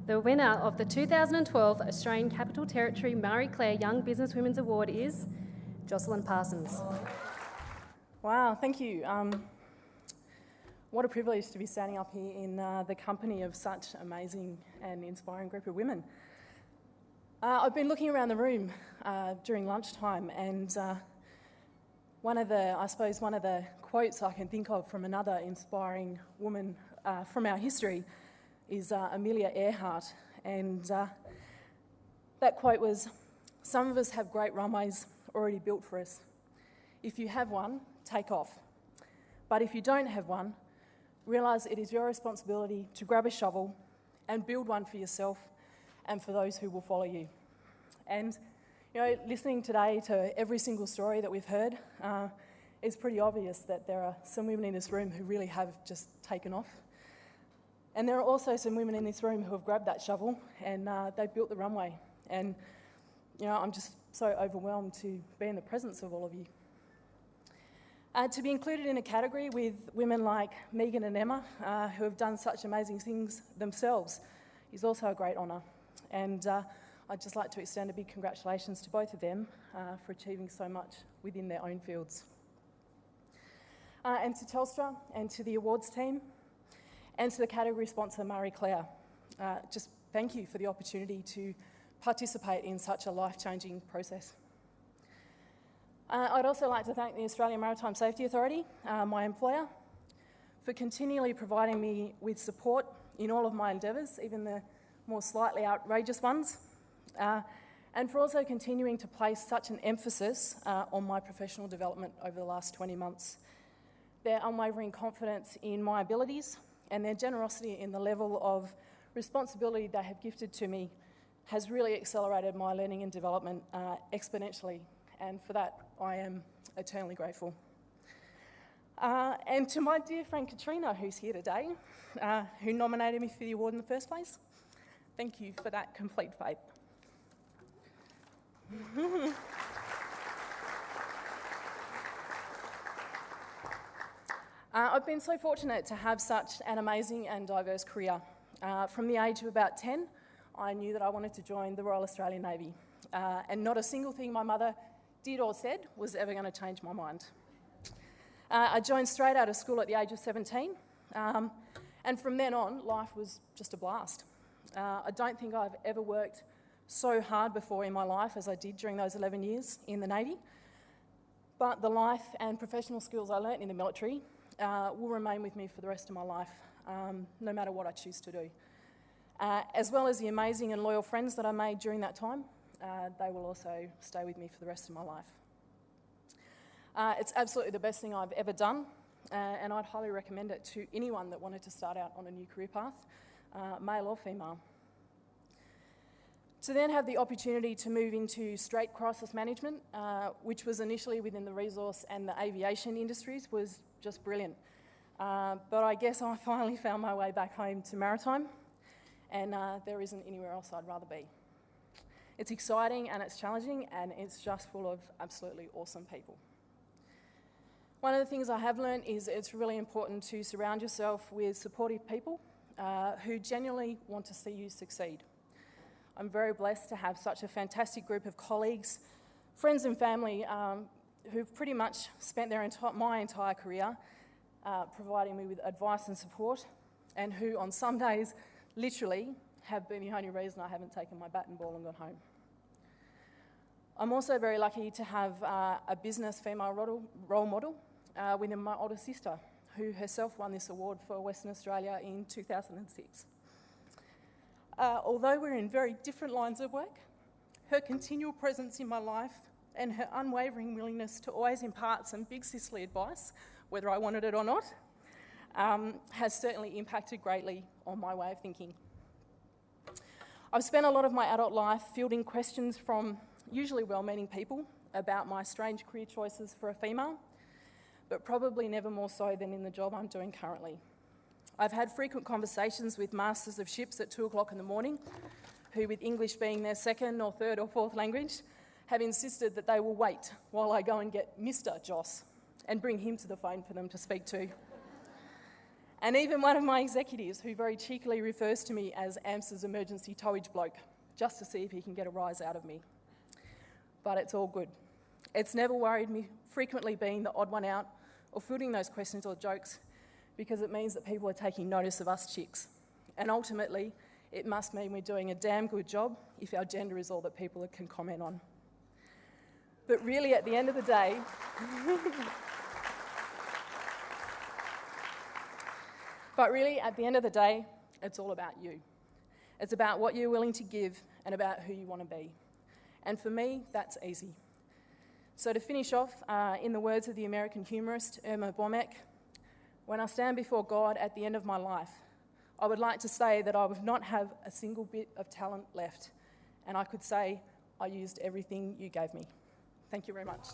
The winner of the 2012 Australian Capital Territory Marie Claire Young Businesswomen's Award is Jocelyn Parsons. Wow, thank you. What a privilege to be standing up here in the company of such amazing and inspiring group of women. I've been looking around the room during lunchtime, and one of the quotes I can think of from another inspiring woman from our history is Amelia Earhart, and that quote was, "Some of us have great runways already built for us. If you have one, take off. But if you don't have one, realise it is your responsibility to grab a shovel and build one for yourself and for those who will follow you." And, you know, listening today to every single story that we've heard, it's pretty obvious that there are some women in this room who really have just taken off. And there are also some women in this room who have grabbed that shovel and they've built the runway. And, you know, I'm just so overwhelmed to be in the presence of all of you. To be included in a category with women like Megan and Emma, who have done such amazing things themselves, is also a great honour. And I'd just like to extend a big congratulations to both of them for achieving so much within their own fields. And to Telstra and to the awards team and to the category sponsor Marie Claire, just thank you for the opportunity to participate in such a life-changing process. I'd also like to thank the Australian Maritime Safety Authority, my employer, for continually providing me with support in all of my endeavours, even the more slightly outrageous ones, and for also continuing to place such an emphasis on my professional development over the last 20 months. Their unwavering confidence in my abilities and their generosity in the level of responsibility they have gifted to me has really accelerated my learning and development exponentially. And for that, I am eternally grateful. And to my dear friend Katrina, who's here today, who nominated me for the award in the first place, thank you for that complete faith. I've been so fortunate to have such an amazing and diverse career. From the age of about 10, I knew that I wanted to join the Royal Australian Navy, and not a single thing my mother did or said was ever going to change my mind. I joined straight out of school at the age of 17, and from then on, life was just a blast. I don't think I've ever worked so hard before in my life as I did during those 11 years in the Navy, but the life and professional skills I learnt in the military will remain with me for the rest of my life, no matter what I choose to do. As well as the amazing and loyal friends that I made during that time, they will also stay with me for the rest of my life. It's absolutely the best thing I've ever done, and I'd highly recommend it to anyone that wanted to start out on a new career path, male or female. To then have the opportunity to move into straight crisis management, which was initially within the resource and the aviation industries, was just brilliant. But I guess I finally found my way back home to maritime, and there isn't anywhere else I'd rather be. It's exciting and it's challenging, and it's just full of absolutely awesome people. One of the things I have learned is it's really important to surround yourself with supportive people who genuinely want to see you succeed. I'm very blessed to have such a fantastic group of colleagues, friends and family who've pretty much spent my entire career providing me with advice and support, and who on some days literally have been the only reason I haven't taken my bat and ball and gone home. I'm also very lucky to have a business female role model within my older sister, who herself won this award for Western Australia in 2006. Although we're in very different lines of work, her continual presence in my life and her unwavering willingness to always impart some big sisterly advice, whether I wanted it or not, has certainly impacted greatly on my way of thinking. I've spent a lot of my adult life fielding questions from usually well-meaning people about my strange career choices for a female, but probably never more so than in the job I'm doing currently. I've had frequent conversations with masters of ships at 2 o'clock in the morning, who, with English being their second or third or fourth language, have insisted that they will wait while I go and get Mr. Joss and bring him to the phone for them to speak to. And even one of my executives, who very cheekily refers to me as AMS's emergency towage bloke, just to see if he can get a rise out of me. But it's all good. It's never worried me, frequently being the odd one out or fielding those questions or jokes, because it means that people are taking notice of us chicks. And ultimately, it must mean we're doing a damn good job if our gender is all that people can comment on. But really, at the end of the day, it's all about you. It's about what you're willing to give and about who you want to be. And for me, that's easy. So to finish off, in the words of the American humorist Erma Bombeck, when I stand before God at the end of my life, I would like to say that I would not have a single bit of talent left, and I could say I used everything you gave me. Thank you very much.